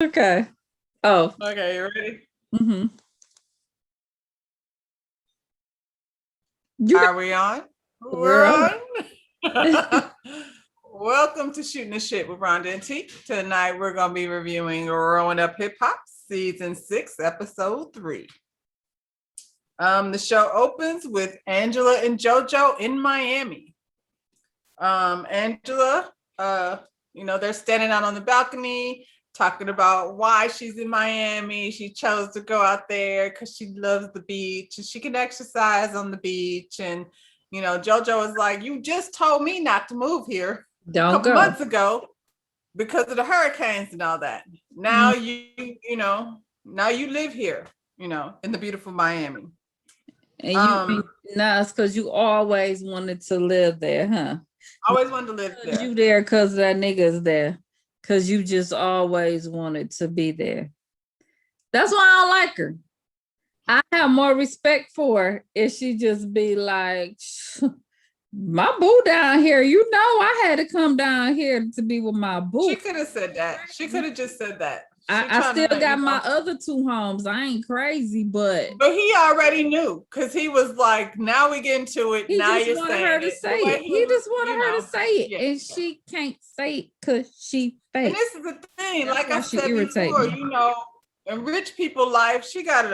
Okay. Oh. Okay, you ready? Mm-hmm. Are we on? We're We're on. Welcome to Shooting the Shit with Rhonda and T. Tonight we're gonna be reviewing Growing Up Hip Hop, Season 6, Episode 3. The show opens with Angela and JoJo in Miami. Angela, they're standing out on the balcony talking about why she's in Miami. She chose to go out there because she loves the beach and she can exercise on the beach. And, JoJo was like, you just told me not to move here a don't couple go. months ago because of the hurricanes and all that. Now now you live here, in the beautiful Miami. And it's because you always wanted to live there, huh? Always wanted to live there. You there because that nigga's there. Because you just always wanted to be there. That's why I don't like her. I have more respect for her if she just be like, my boo down here. I had to come down here to be with my boo. She could have said that. She could have just said that. I still got my other two homes. I ain't crazy, but he already knew because he was like, now we get into it. Now you're saying her to say it. He just wanted her to say it, and she can't say it because she fake. And this is the thing, like I said before, in rich people life, she got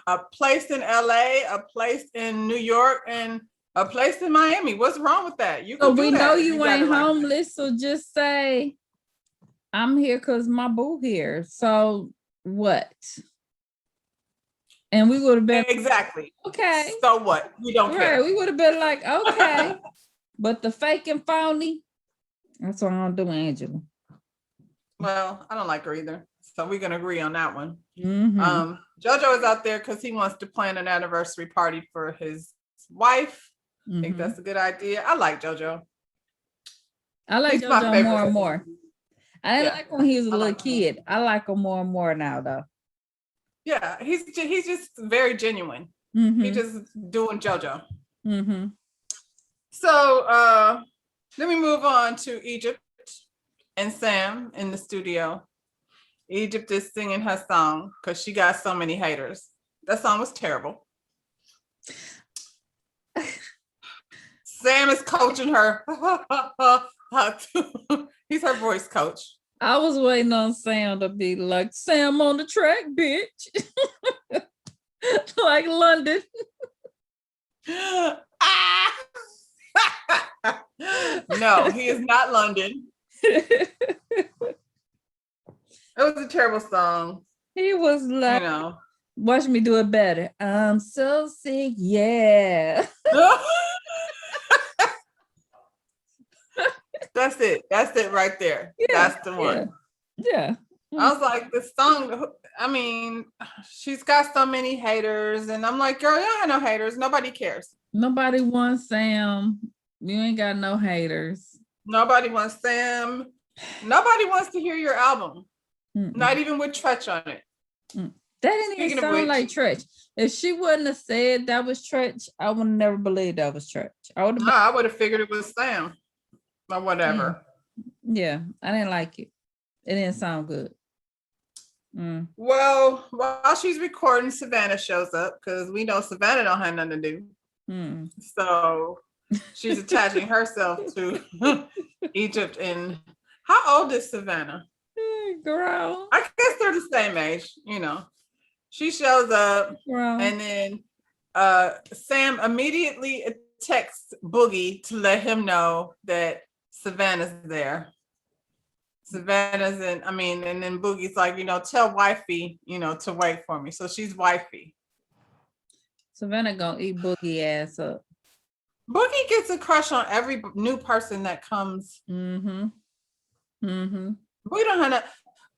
a place in LA, a place in New York, and a place in Miami. What's wrong with that? We know you ain't homeless, so just say, I'm here because my boo here. So what? And we would have been exactly okay. So what? We don't care. We would have been like, okay. But the fake and phony, that's what I'm doing, Angela. Well, I don't like her either. So we're gonna agree on that one. Mm-hmm. JoJo is out there because he wants to plan an anniversary party for his wife. I think that's a good idea. I like JoJo. I like JoJo more and more. I didn't like when he was a little kid. I like him more and more now, though. Yeah, he's just very genuine. Mm-hmm. He's just doing JoJo. Mm-hmm. So let me move on to Egypt and Sam in the studio. Egypt is singing her song because she got so many haters. That song was terrible. Sam is coaching her. He's her voice coach. I was waiting on Sam to be like, Sam on the track, bitch. Like London. No, he is not London. It was a terrible song. He was like, watch me do it better. I'm so sick, yeah. That's it right there. Yeah, that's the one. Yeah. I was like, the song, she's got so many haters. And I'm like, girl, you don't have no haters. Nobody cares. Nobody wants Sam. You ain't got no haters. Nobody wants Sam. Nobody wants to hear your album. Not even with Treach on it. That didn't even sound like Treach. If she wouldn't have said that was Treach, I would never believe that was Treach. I would have figured it was Sam or whatever. Yeah, I didn't like it. It didn't sound good. Well, while she's recording, Savannah shows up because we know Savannah don't have nothing to do. So she's attaching herself to Egypt. And how old is Savannah? Girl, I guess they're the same age. She shows up, and then Sam immediately texts Boogie to let him know that Savannah's there. Savannah's and then Boogie's like, tell wifey, to wait for me. So she's wifey. Savannah gonna eat Boogie ass up. Boogie gets a crush on every new person that comes.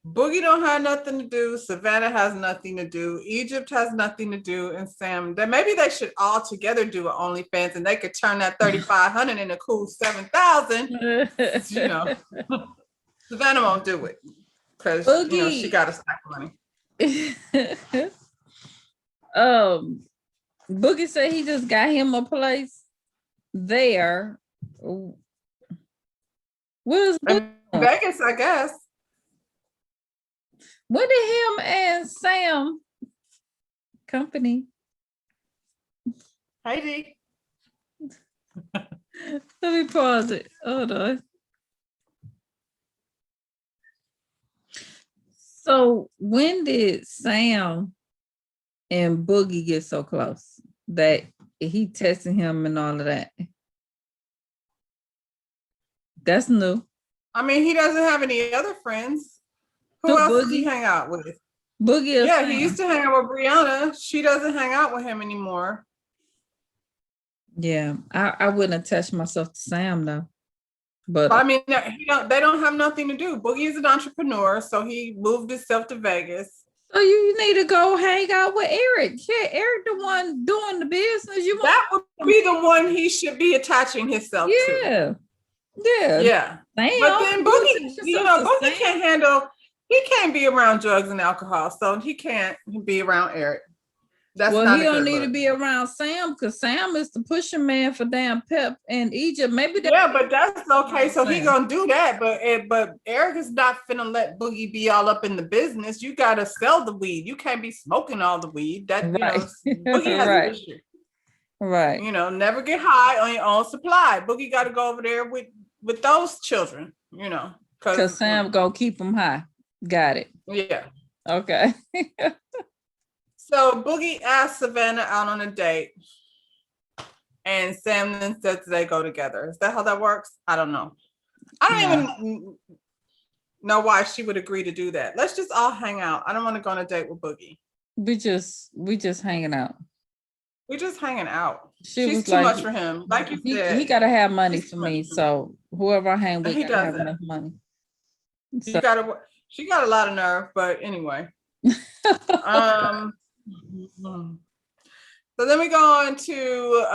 Boogie don't have nothing to do. Savannah has nothing to do. Egypt has nothing to do. And Sam, then maybe they should all together do an OnlyFans and they could turn that 3,500 into a cool 7,000. Savannah won't do it because she got a stack of money. Boogie said he just got him a place there. Where's Vegas, I guess. When did him and Sam company? Heidi. Let me pause it. Hold on. So when did Sam and Boogie get so close that he testing him and all of that? That's new. I mean, he doesn't have any other friends. Who Who, else does Boogie? he hang out with? Boogie or Yeah, Sam? he used to hang out with Brianna. She doesn't hang out with him anymore. Yeah, I wouldn't attach myself to Sam though. But I mean, they don't have nothing to do. Boogie is an entrepreneur, so he moved himself to Vegas. so you need to go hang out with Eric. Yeah, Eric the one doing the business. That would be the one he should be attaching himself to. Yeah. Damn, but then Boogie, Boogie can't handle. He can't be around drugs and alcohol, so he can't be around Eric. That's well, not he a don't good need look. to be around Sam because Sam is the pushing man for damn Pep and Egypt. Maybe Yeah, but that's okay. So he gonna do that, but Eric is not finna let Boogie be all up in the business. You gotta sell the weed. You can't be smoking all the weed. That right. Boogie has right. an issue. Right. Never get high on your own supply. Boogie got to go over there with those children. Because Sam gonna keep them high. Got it. Yeah. Okay. So Boogie asked Savannah out on a date, and Sam then said they go together. Is that how that works? I don't know. I don't even know why she would agree to do that. Let's just all hang out. I don't want to go on a date with Boogie. We just hanging out. We're just hanging out. She's was too much for him. Like you said, he gotta have money for me. So whoever I hang with, gotta have enough money. So. She got a lot of nerve, but anyway. So then we go on to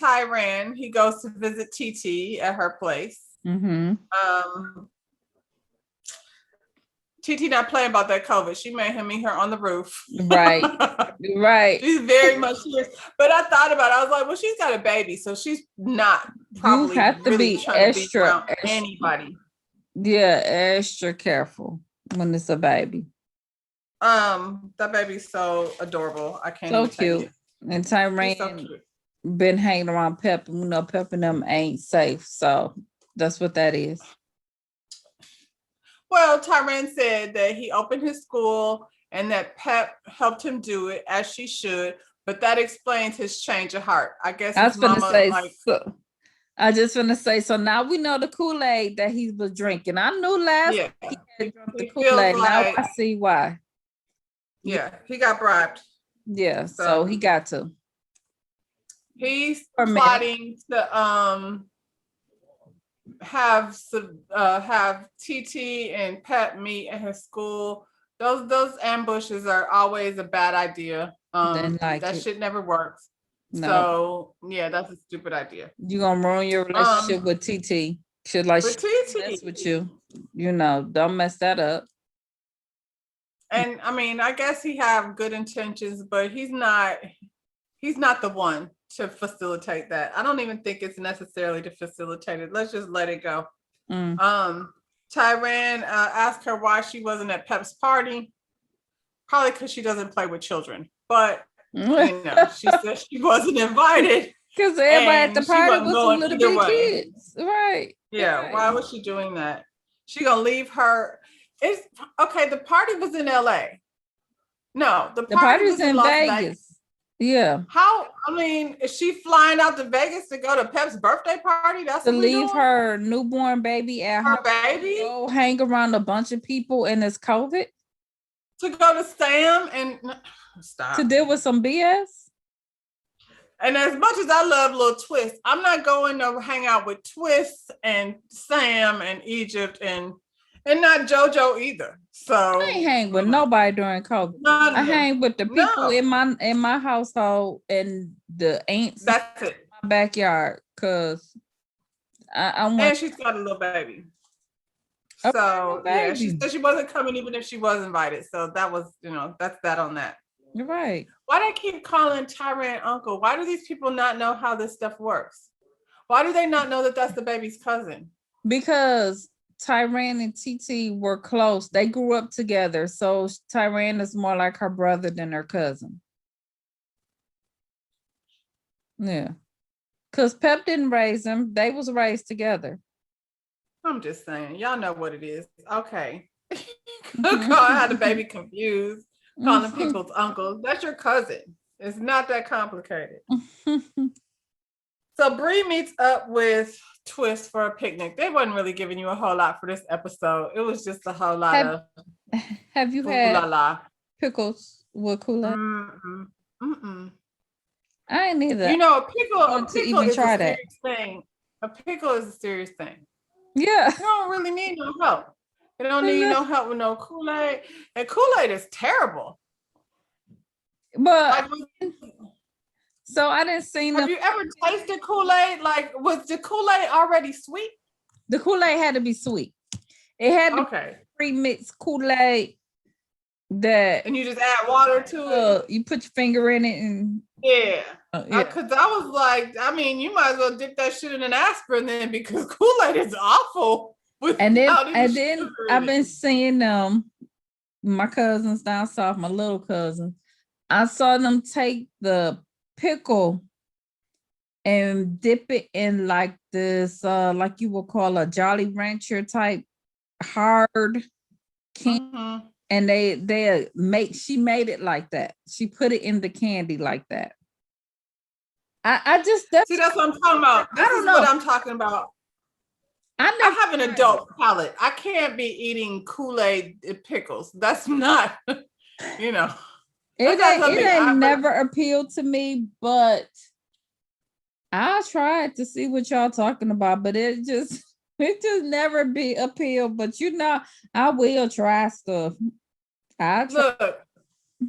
Tyran. He goes to visit TT at her place. Mm-hmm. TT not playing about that COVID. She made him meet her on the roof. Right. Right. She's very much serious. But I thought about it. I was like, well, she's got a baby, so she's not probably you have to really be trying extra, to be around extra, anybody. Yeah, extra careful when it's a baby. That baby's so adorable. I can't. So cute. And Tyran been hanging around Pep, and we know Pep and them ain't safe. So that's what that is. Well, Tyran said that he opened his school and that Pep helped him do it as she should, but that explains his change of heart. I guess I was gonna say I just want to say, so now we know the Kool-Aid that he was drinking. I knew last week he had drunk the Kool-Aid. Now I see why. Yeah, he got bribed. Yeah, so he got to. He's plotting to have TT and Pep meet at his school. Those ambushes are always a bad idea. That shit never works. No. So yeah, that's a stupid idea. You're gonna ruin your relationship with TT. Should like with TT mess with you. Don't mess that up. And I mean, I guess he have good intentions, but he's not the one to facilitate that. I don't even think it's necessarily to facilitate it. Let's just let it go. Tyran asked her why she wasn't at Pep's party. Probably because she doesn't play with children. But she said she wasn't invited. Because everybody at the party was some little big kids. Right. Yeah. Right. Why was she doing that? She gonna leave her. It's okay. The party was in LA. No, the party was in Vegas. Yeah. How? I mean, is she flying out to Vegas to go to Pep's birthday party? That's to leave her newborn baby at her baby. Go hang around a bunch of people and it's COVID. To go to Sam and stop. To deal with some BS. And as much as I love Lil Twist, I'm not going to hang out with Twist and Sam and Egypt and not JoJo either. So I ain't hang with nobody during COVID. I hang with the people in my household and the aunts. That's it. In my backyard, cause and she's got a little baby. So yeah, she said she wasn't coming even if she was invited. So that was, that's that on that. You're right. Why do they keep calling Tyran uncle? Why do these people not know how this stuff works? Why do they not know that that's the baby's cousin? Because Tyran and TT were close. They grew up together. So Tyran is more like her brother than her cousin. Yeah. Because Pep didn't raise them. They was raised together. I'm just saying, y'all know what it is. Okay. I had the baby confused, calling people's uncles. That's your cousin. It's not that complicated. So Bree meets up with Twist for a picnic. They wasn't really giving you a whole lot for this episode. It was just a whole lot of have you had pickles with Kool-Aid? I ain't either. You know, a pickle is a serious thing. A pickle is a serious thing. Yeah. You don't really need no help. You don't need no help with no Kool-Aid. And Kool-Aid is terrible. But so I didn't see. Have you ever tasted Kool-Aid? Like, was the Kool-Aid already sweet? The Kool-Aid had to be sweet. It had to be pre-mixed Kool-Aid and you just add water to it. You put your finger in it and because I was like, I mean, you might as well dip that shit in an aspirin then, because Kool-Aid is awful. And then I've been seeing my cousins down south, my little cousins. I saw them take the pickle and dip it in like this, like you would call a Jolly Rancher type hard candy. And she made it like that. She put it in the candy like that. That's what I'm talking about. I don't know what I'm talking about. I have an adult palate. I can't be eating Kool-Aid pickles. That's not, you know. It ain't never appealed to me, but I tried to see what y'all talking about, but it just never be appealed. But I will try stuff. Look,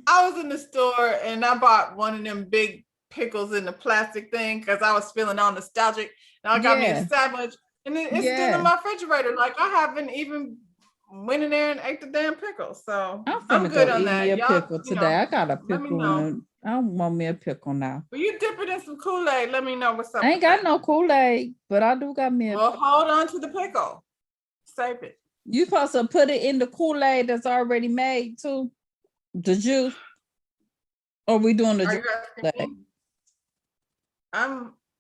I was in the store and I bought one of them big pickles in the plastic thing because I was feeling all nostalgic. And I got me a sandwich, and it's still in my refrigerator. Like, I haven't even went in there and ate the damn pickle. So I'm good on that. Me a pickle today. I got a pickle. I want me a pickle now. Will you dip it in some Kool-Aid? Let me know what's up. I ain't got no Kool-Aid, but I do got me a pickle. Hold on to the pickle. Save it. You supposed to put it in the Kool-Aid that's already made too? The juice? Or we doing the juice?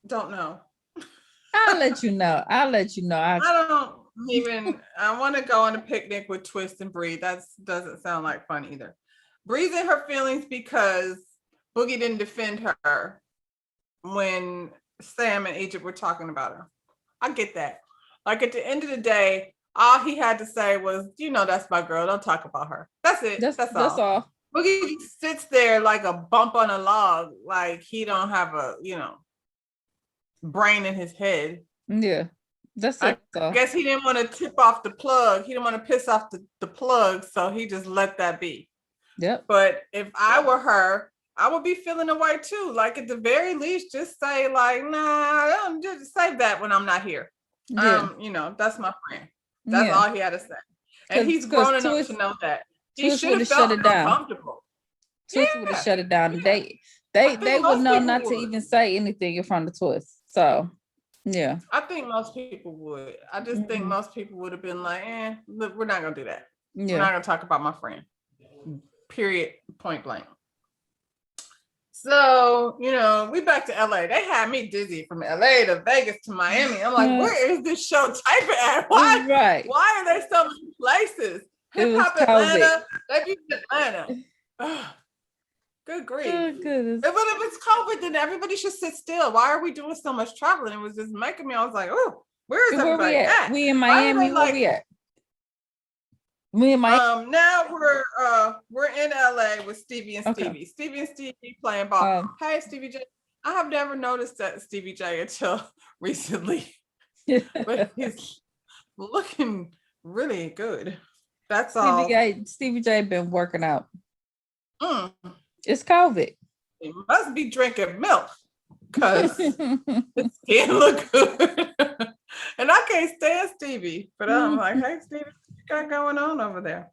Don't know. I'll let you know. I want to go on a picnic with Twist and Bree. That doesn't sound like fun either. Bree's in her feelings because Boogie didn't defend her when Sam and Egypt were talking about her. I get that. Like, at the end of the day, all he had to say was, that's my girl. Don't talk about her. That's it. That's all. Boogie just sits there like a bump on a log, like he don't have a, brain in his head. Yeah. That's it. I guess he didn't want to tip off the plug. He didn't want to piss off the plug, so he just let that be. Yep. But if I were her, I would be feeling away too. Like, at the very least, just say like, nah, don't just save that when I'm not here. Yeah. That's my friend. That's all he had to say. And he's grown enough to know that. He should have shut it down. Uncomfortable. Twist would have shut it down. They would know not to even say anything in front of Twist. So yeah. I think most people would. I just think most people would have been like, look, we're not gonna do that. Yeah. We're not gonna talk about my friend. Period. Point blank. So, we back to LA. They had me dizzy from LA to Vegas to Miami. I'm like, where is this show typing at? Why are there so many places? Hip Hop Atlanta. They be in Atlanta. Good grief. But if it's COVID, then everybody should sit still. Why are we doing so much traveling? It was just making me, I was like, oh, where is everybody at? We in Miami. Where we at? We in Miami. Now we're in LA with Stevie and Stevie. Stevie and Stevie playing ball. Hey, Stevie J. I have never noticed that Stevie J until recently. But he's looking really good. That's all. Stevie J been working out. It's COVID. He must be drinking milk because his skin look good. And I can't stand Stevie, but I'm like, hey, Stevie, what you got going on over there?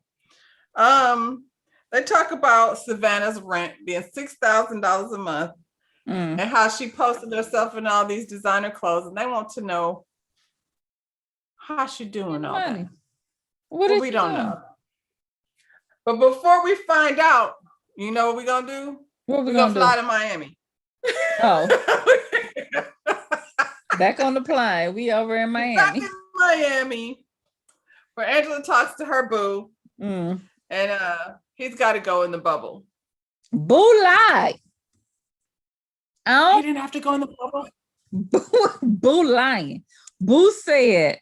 They talk about Savannah's rent being $6,000 a month and how she posted herself in all these designer clothes, and they want to know How's she doing all money. that? What Well, is we she don't doing? know. But before we find out, you know what we're gonna do? What We're gonna fly do? to Miami. Oh, back on the plane. We over in Miami. Back in Miami, where Angela talks to her boo, and he's got to go in the bubble. Boo lied. He didn't have to go in the bubble. Boo lying. Boo said,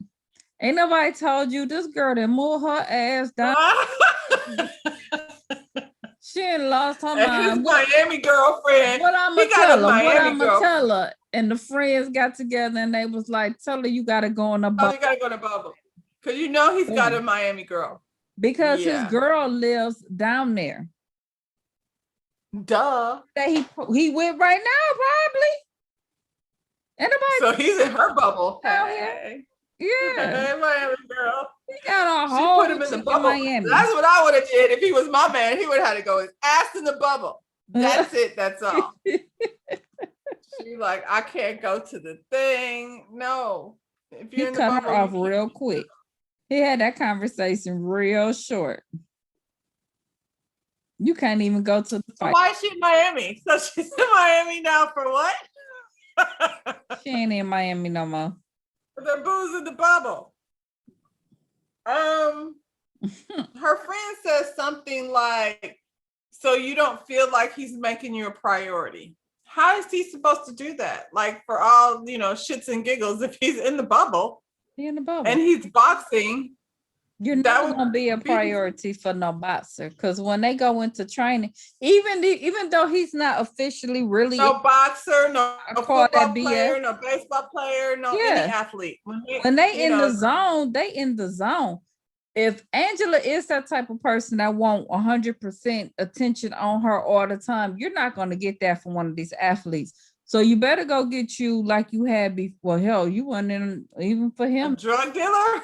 "Ain't nobody told you this girl that moved her ass down." She ain't lost her mind. His Miami girlfriend. What I'm gonna tell her? What I'm gonna tell her? And the friends got together and they was like, "Tell her you gotta go in the bubble." Oh, you gotta go in the bubble because you know he's got a Miami girl. Because his girl lives down there. Duh. That he went right now, probably. Anybody? So he's in her bubble. Hey. Yeah. Hey, Miami girl. He got a whole put him in the bubble. Miami. That's what I would have did if he was my man. He would have had to go his ass in the bubble. That's it. That's all. She like, I can't go to the thing. No. If you're he cut her off real quick. He had that conversation real short. You can't even go to the fight. Why is she in Miami? So she's in Miami now for what? She ain't in Miami no more. The boo's in the bubble. Her friend says something like, so you don't feel like he's making you a priority. How is he supposed to do that? Like for all, shits and giggles, if he's in the bubble. He in the bubble. And he's boxing. You're not going to be a priority for no boxer because when they go into training, even though he's not officially really no boxer, no football player, no baseball player, no any athlete. When they in the zone, they in the zone. If Angela is that type of person that want 100% attention on her all the time, you're not going to get that from one of these athletes. So you better go get you like you had before. Hell, you weren't in even for him. A drug dealer?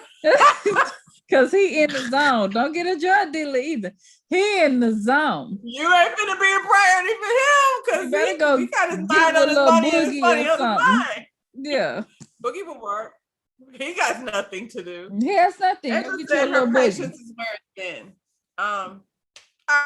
Because he in the zone. Don't get a drug dealer either. He in the zone. You ain't gonna be a priority for him because he got his mind on his money and his money on his mind. Yeah. Boogie will work. He got nothing to do. He has nothing. And said her patience is where it's been. All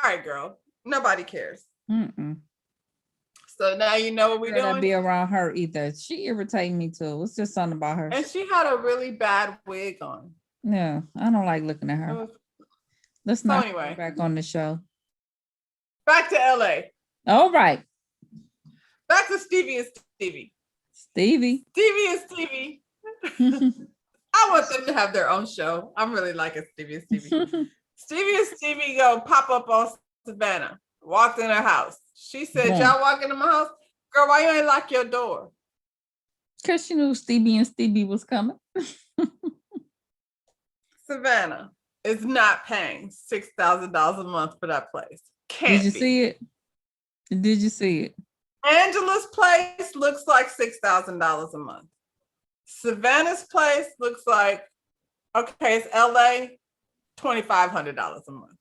right, girl. Nobody cares. So now you know what we're doing. Be around her either. She irritates me too. It's just something about her. And she had a really bad wig on. Yeah, I don't like looking at her. Let's not go back on the show. Back to LA. All right. Back to Stevie and Stevie. Stevie and Stevie. I want them to have their own show. I'm really liking Stevie and Stevie. Stevie and Stevie go pop up on Savannah. Walked in her house. She said, y'all walk into my house? Girl, why you ain't lock your door? Because she knew Stevie and Stevie was coming. Savannah is not paying $6,000 a month for that place. Did you see it? Did you see it? Angela's place looks like $6,000 a month. Savannah's place looks like, okay, it's LA, $2,500 a month.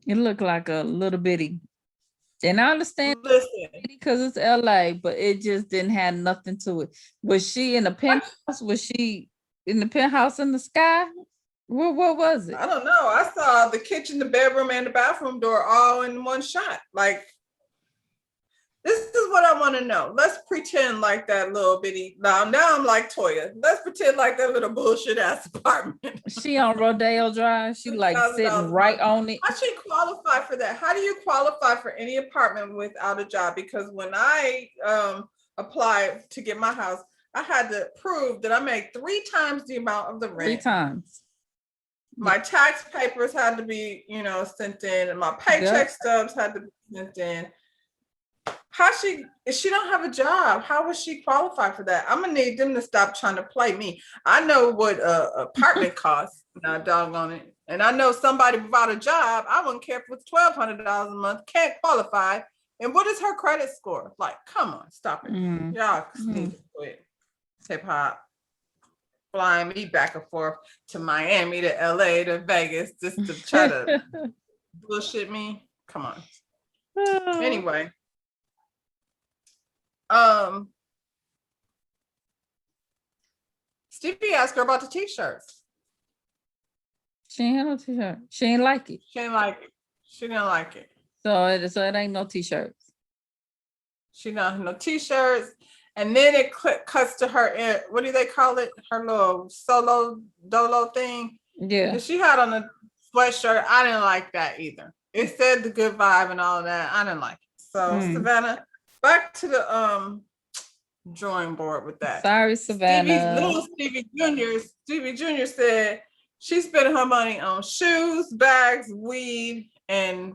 It looked like a little bitty. And I understand because it's LA, but it just didn't have nothing to it. Was she in the penthouse? Was she in the penthouse in the sky? What was it? I don't know. I saw the kitchen, the bedroom, and the bathroom door all in one shot. Like, this is what I want to know. Let's pretend like that little bitty. Now I'm like Toya. Let's pretend like that little bullshit ass apartment. She on Rodeo Drive. She like sitting right on it. How she qualify for that? How do you qualify for any apartment without a job? Because when I applied to get my house, I had to prove that I made 3 times the amount of the rent. 3 times. My tax papers had to be, sent in, and my paycheck stubs had to be sent in. If she don't have a job, how would she qualify for that? I'm gonna need them to stop trying to play me. I know what apartment costs, now doggone it. And I know somebody without a job, I wouldn't care if it's $1,200 a month, can't qualify. And what is her credit score? Like, come on, stop it. Y'all need to quit. Hip hop. Flying me back and forth to Miami, to LA, to Vegas, just to try to bullshit me. Come on. Anyway. Stevie asked her about the t-shirts. She ain't had no t-shirt. She ain't like it. She didn't like it. She didn't like it. So it ain't no t-shirts. She don't have no t-shirts. And then it cuts to her, what do they call it? Her little solo dolo thing. Yeah. And she had on a sweatshirt. I didn't like that either. It said the good vibe and all of that. I didn't like it. So Savannah, back to the drawing board with that. Sorry, Savannah. Stevie Jr. said she spent her money on shoes, bags, weed, and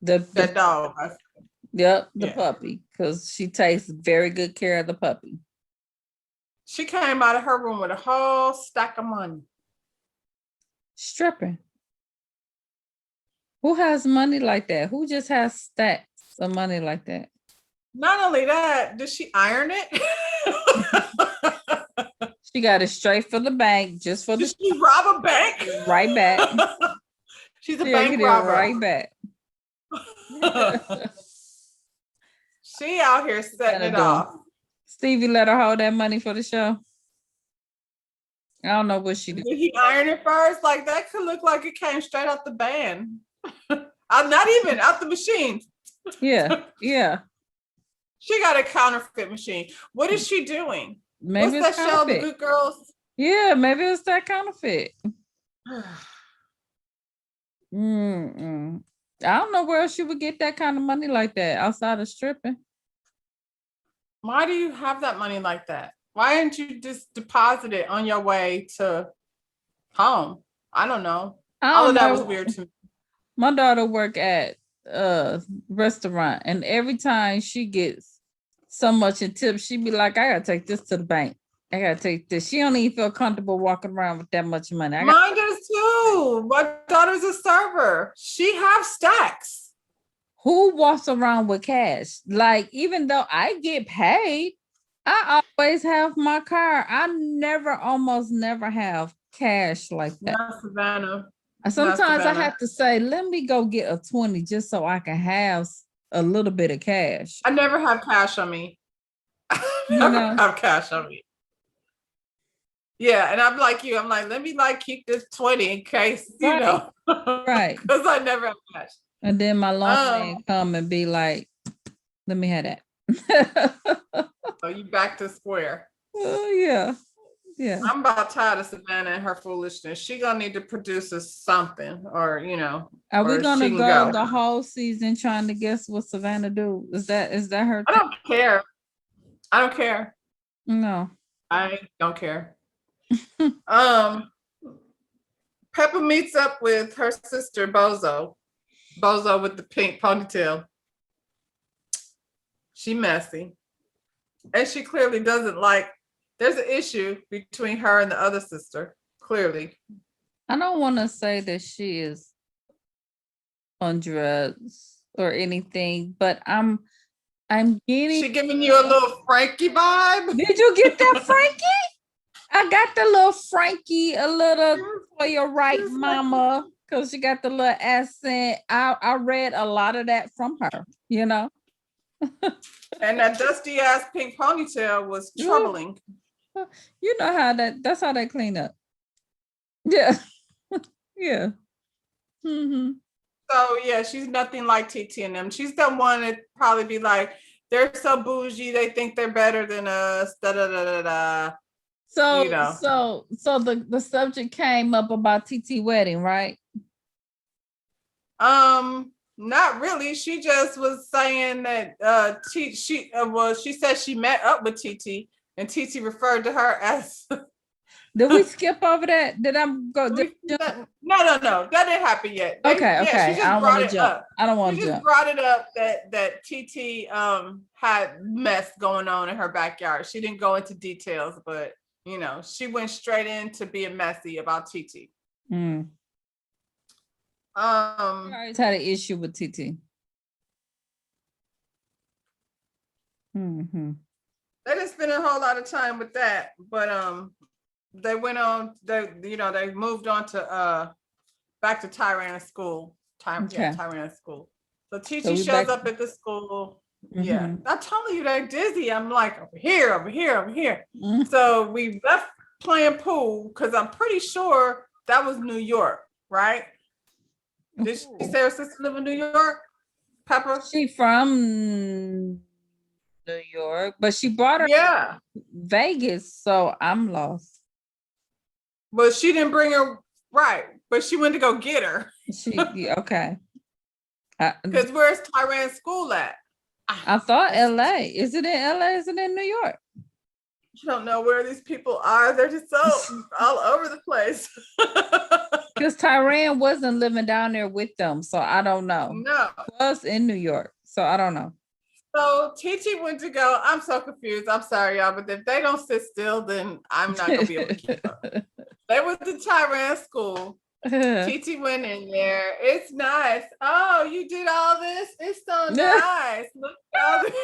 that dog. Yep, the puppy, because she takes very good care of the puppy. She came out of her room with a whole stack of money. Stripping. Who has money like that? Who just has stacks of money like that? Not only that, did she iron it? She got it straight for the bank, just for did she rob a bank? Right back. She's a bank robber. Right back. She out here setting it off. Stevie let her hold that money for the show. I don't know what she did. Did he iron it first? Like that could look like it came straight out the band. I'm not even out the machine. Yeah, yeah. She got a counterfeit machine. What is she doing? Maybe what's that show, The Good Girls? Yeah, maybe it's that counterfeit. I don't know where else you would get that kind of money like that outside of stripping. Why do you have that money like that? Why didn't you just deposit it on your way to home? I don't know. All of that was weird to me. My daughter work at a restaurant, and every time she gets so much in tips, she be like, I gotta take this to the bank. I gotta take this. She don't even feel comfortable walking around with that much money. Mine does too. My daughter's a server. She have stacks. Who walks around with cash? Like, even though I get paid, I always have my car. I almost never have cash like that. Not Savannah. Sometimes I have to say, let me go get a 20 just so I can have a little bit of cash. I never have cash on me. Have cash on me. Yeah, and I'm like you. I'm like, let me keep this 20 in case, you know. Right. Because I never have cash. And then my loan man come and be like, let me have that. So you back to square. Oh, yeah. Yeah. I'm about tired of Savannah and her foolishness. She gonna need to produce us something, or Are we gonna go the whole season trying to guess what Savannah do? Is that her? I don't care. I don't care. No. I don't care. Peppa meets up with her sister Bozo with the pink ponytail. She messy, and she clearly doesn't like. There's an issue between her and the other sister. Clearly, I don't want to say that she is on drugs or anything, but I'm getting. She giving you a little Frankie vibe. Did you get that, Frankie? I got the little Frankie, a little for your right, mama, because she got the little accent. I read a lot of that from her, And that dusty ass pink ponytail was troubling. You know how that's how they clean up. Yeah. Yeah. Mm-hmm. So yeah, she's nothing like TT and them. She's the one that probably be like, they're so bougie, they think they're better than us. Da da da da da. So the subject came up about TT wedding, right? Not really. She just was saying that she said she met up with TT and TT referred to her as. Did we skip over that? Did I go? No. That didn't happen yet. Okay. I don't want to jump. I don't want to jump. She just brought it up that TT had mess going on in her backyard. She didn't go into details, but she went straight into being messy about TT. I always had an issue with TT. Mm-hmm. They didn't spend a whole lot of time with that, but they went on. They moved on to back to Tyrann's school. Tyrann's school. So TT shows up at the school. Yeah, I told you that dizzy. I'm like over here, over here, over here. Mm-hmm. So we left playing pool because I'm pretty sure that was New York, right? Did she say her sister live in New York? Pepper? She from New York, but she brought her Yeah. to Vegas, so I'm lost. But she didn't bring her, right? But she went to go get her. Okay. Because where's Tyran's school at? I thought LA. Is it in LA? Is it in New York? I don't know where these people are. They're just so all over the place. Because Tyran wasn't living down there with them, so I don't know. No. It was in New York, so I don't know. So TT went to go. I'm so confused. I'm sorry, y'all, but if they don't sit still, then I'm not gonna be able to keep up. They went to Tyran school. TT went in there. It's nice. Oh, you did all this? It's so nice. Look at all this.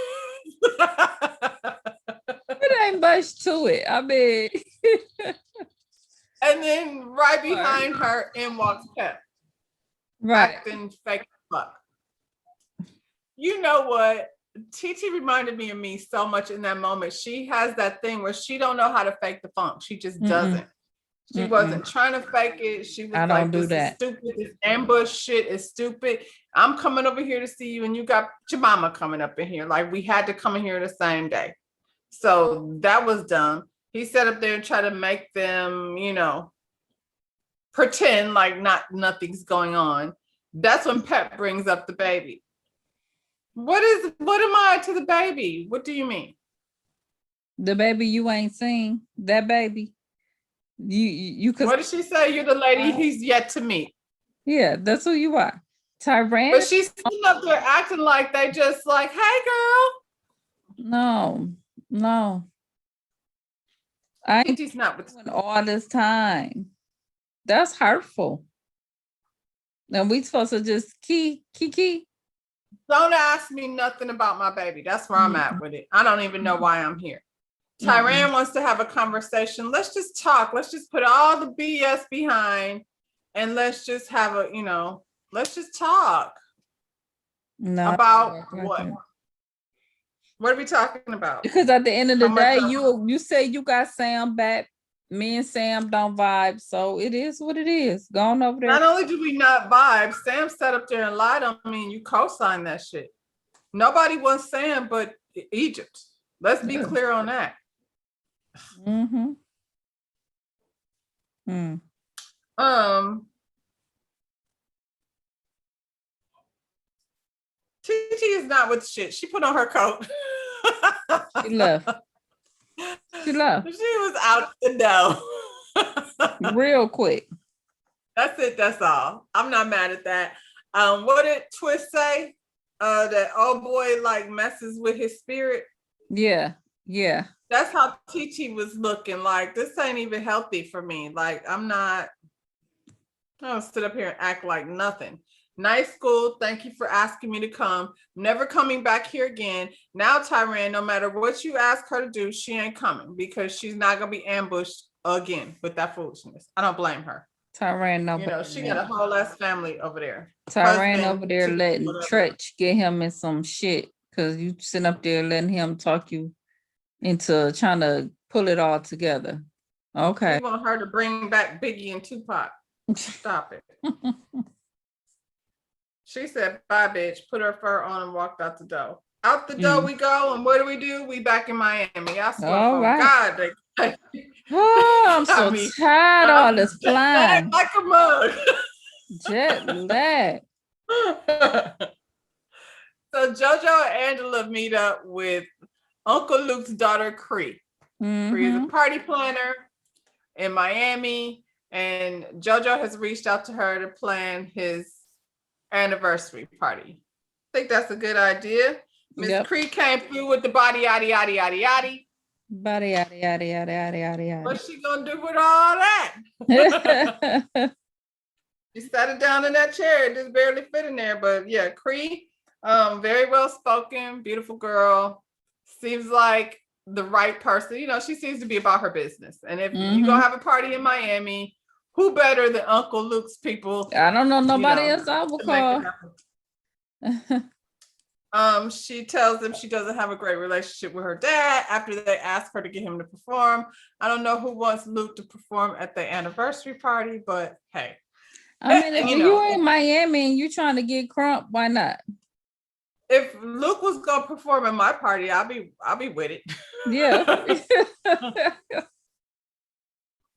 It ain't much to it. I mean. And then right behind her in walks Pep. Right. Acting fake fuck. You know what? TT reminded me of me so much in that moment. She has that thing where she don't know how to fake the funk. She just doesn't. She wasn't trying to fake it. She was like, this is stupid. This ambush shit is stupid. I'm coming over here to see you, and you got your mama coming up in here. Like, we had to come in here the same day. So that was dumb. He sat up there and tried to make them, you know, pretend like nothing's going on. That's when Pep brings up the baby. What am I to the baby? What do you mean? The baby you ain't seen, that baby. You could. What did she say? You're the lady he's yet to meet. Yeah, that's who you are. Tyran. But she's sitting up there acting like they just like, hey girl. No. I ain't he's not with all this time. That's hurtful. And we supposed to just key. Don't ask me nothing about my baby. That's where I'm at with it. I don't even know why I'm here. Tyran wants to have a conversation. Let's just talk. Let's just put all the BS behind and let's just have a, you know, let's just talk. About what? What are we talking about? Because at the end of the day, you say you got Sam back. Me and Sam don't vibe, so it is what it is. Going over there. Not only do we not vibe, Sam sat up there and lied on me, and you co-signed that shit. Nobody wants Sam but Egypt. Let's be clear on that. TT is not with shit. She put on her coat. She left. She was out the door. Real quick. That's it. That's all. I'm not mad at that. What did Twist say? That old boy like messes with his spirit. Yeah. That's how TT was looking. Like, this ain't even healthy for me. Like, I don't sit up here and act like nothing. Nice school. Thank you for asking me to come. Never coming back here again. Now, Tyran, no matter what you ask her to do, she ain't coming because she's not gonna be ambushed again with that foolishness. I don't blame her. Tyran, no, you know, she got a whole ass family over there. Tyran over there letting Tretch get him in some shit because you sitting up there letting him talk you into trying to pull it all together. Okay. We want her to bring back Biggie and Tupac. Stop it. She said, bye, bitch, put her fur on and walked out the door. Out the door we go, and what do? We back in Miami. I swear, God. I'm so tired of all this flying. Like a mug. Jet lag. So JoJo and Angela meet up with Uncle Luke's daughter, Cree. Cree is a party planner in Miami, and JoJo has reached out to her to plan his anniversary party. I think that's a good idea. Miss Cree came through with the body yaddy yaddy yaddy yaddy. Body yaddy yaddy yaddy yaddy yaddy yaddy. What's she gonna do with all that? She sat it down in that chair. It just barely fit in there. But yeah, Cree, very well spoken, beautiful girl. Seems like the right person. You know, she seems to be about her business. And if you're gonna have a party in Miami, who better than Uncle Luke's people? I don't know nobody else I would call. She tells them she doesn't have a great relationship with her dad after they ask her to get him to perform. I don't know who wants Luke to perform at the anniversary party, but hey. I mean, if you in Miami and you trying to get crump, why not? If Luke was gonna perform at my party, I'll be with it. Yeah.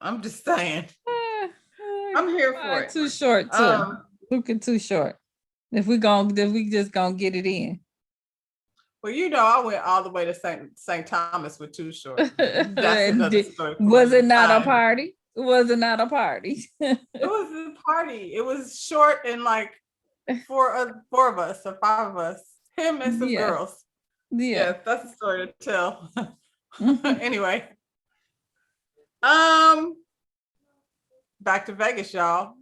I'm just saying. I'm here for it. Too short too. Luke is too short. If we just gonna get it in. Well, I went all the way to St. Thomas with Too Short. That's another story. Was it not a party? Was it not a party? It was a party. It was short and like four of us or five of us, him and some girls. Yeah, that's a story to tell. Anyway, back to Vegas, y'all.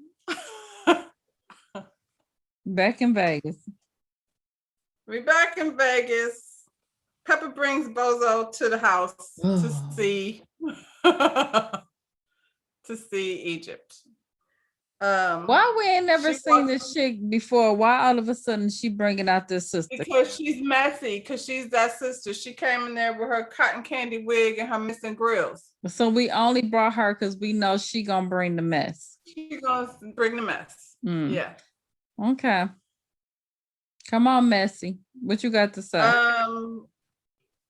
Back in Vegas. We back in Vegas. Pepper brings Bozo to the house to see Egypt. Why we ain't never seen this chick before? Why all of a sudden she bringing out this sister? Because she's messy. Because she's that sister. She came in there with her cotton candy wig and her missing grills. So we only brought her because we know she gonna bring the mess. She gonna bring the mess. Yeah. Okay. Come on, Messy. What you got to say?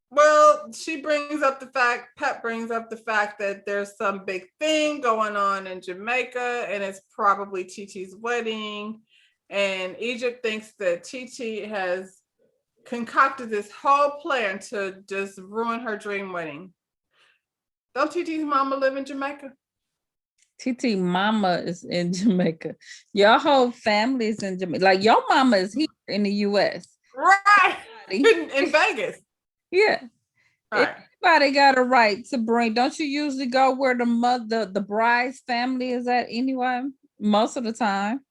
Well, Pep brings up the fact that there's some big thing going on in Jamaica, and it's probably TT's wedding. And Egypt thinks that TT has concocted this whole plan to just ruin her dream wedding. Don't TT's mama live in Jamaica? TT mama is in Jamaica. Your whole family is in Jamaica. Like your mama is here in the US. Right. In Vegas. Yeah. Right. Everybody got a right to bring. Don't you usually go where the bride's family is at anyway? Most of the time.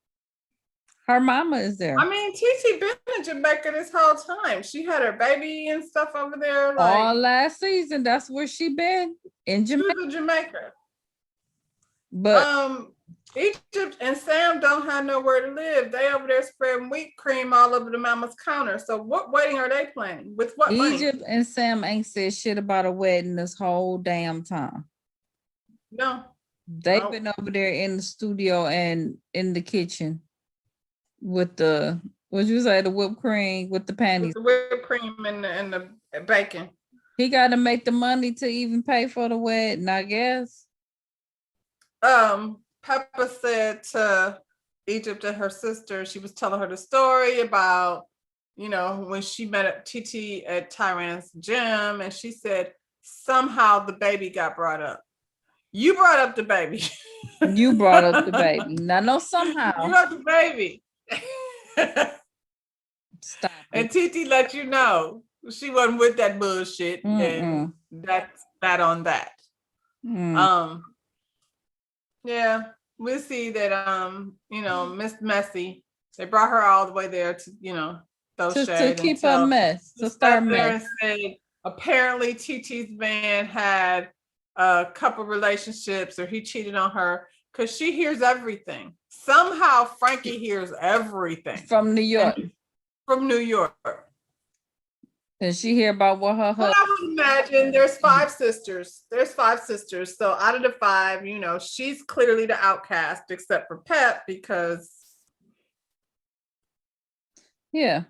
Her mama is there. I mean, TT been in Jamaica this whole time. She had her baby and stuff over there. Like, all last season. That's where she been. In Jamaica. She was in Jamaica. But Egypt and Sam don't have nowhere to live. They over there spreading wheat cream all over the mama's counter. So what wedding are they planning? With what money? Egypt and Sam ain't said shit about a wedding this whole damn time. No. They've been over there in the studio and in the kitchen with the, what'd you say, the whipped cream with the panties. With the whipped cream and the bacon. He got to make the money to even pay for the wedding, I guess. Peppa said to Egypt and her sister, she was telling her the story about, when she met up TT at Tyran's gym, and she said somehow the baby got brought up. You brought up the baby. You brought up the baby. Now, no, somehow. You brought the baby. Stop it. And TT let you know she wasn't with that bullshit. And that's that on that. Yeah, we'll see that Miss Messy, they brought her all the way there to, throw shade. To keep her mess, to start mess. And said, apparently TT's man had a couple relationships or he cheated on her because she hears everything. Somehow Frankie hears everything. From New York. From New York. And she hear about what her husband. I would imagine there's 5 sisters. So out of the 5, she's clearly the outcast, except for Pep, because. Yeah.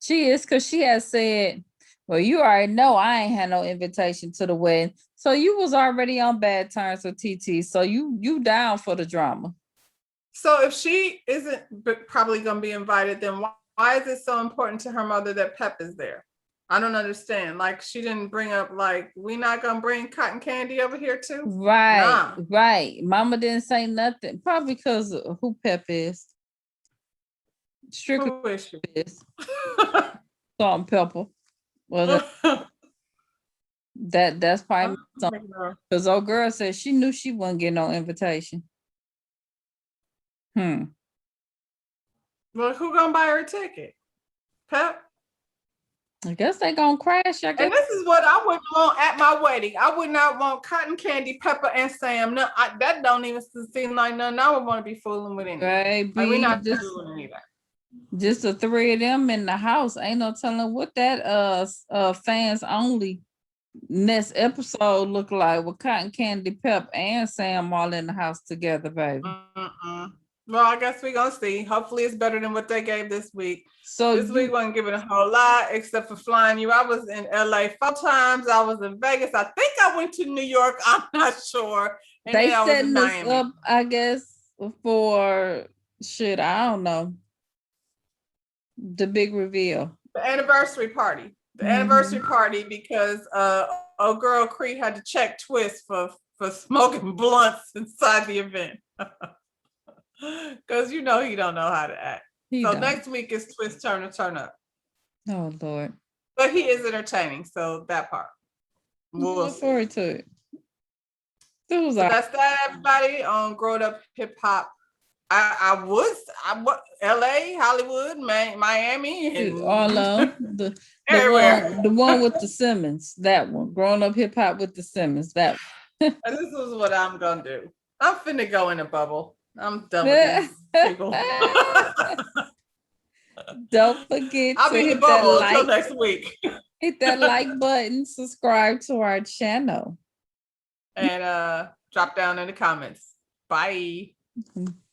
She is, because she has said, well, you already know I ain't had no invitation to the wedding. So you was already on bad terms with TT. So you down for the drama. So if she isn't probably going to be invited, then why is it so important to her mother that Pep is there? I don't understand. Like, she didn't bring up, like, we not going to bring cotton candy over here too? Right, right. Mama didn't say nothing. Probably because of who Pep is. Strictly who is she? Is. Salt and pepper. Well, that's probably something. Because old girl said she knew she wouldn't get no invitation. Well, who gonna buy her a ticket? Pep? I guess they gonna crash. And this is what I would want at my wedding. I would not want cotton candy, Pepper, and Sam. No, that don't even seem like nothing I would want to be fooling with anyway. Baby, like, we're not doing any of that. Just the three of them in the house. Ain't no telling what that fans only next episode look like with Cotton Candy, Pep, and Sam all in the house together, baby. Well, I guess we're gonna see. Hopefully it's better than what they gave this week. So this week wasn't giving a whole lot except for flying you. I was in LA 4 times. I was in Vegas. I think I went to New York. I'm not sure. And they then I was in setting us Miami. up, I guess, for shit. I don't know. The big reveal. The anniversary party. The anniversary party because old girl Cree had to check Twist for smoking blunts inside the event. Because you know he don't know how to act. Next week is Twist turn to turn up. Oh Lord. But he is entertaining, so that part. We'll look forward to it. So that's that, everybody, on Growed Up Hip Hop. I was LA, Hollywood, Miami, and all of everywhere. The one with the Simmons, that one. Growing Up Hip Hop with the Simmons, that one. And this is what I'm gonna do. I'm finna go in a bubble. I'm done with these people. Don't forget I'll be in the bubble until next week. Hit that like button, subscribe to our channel. And drop down in the comments. Bye.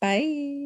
Bye.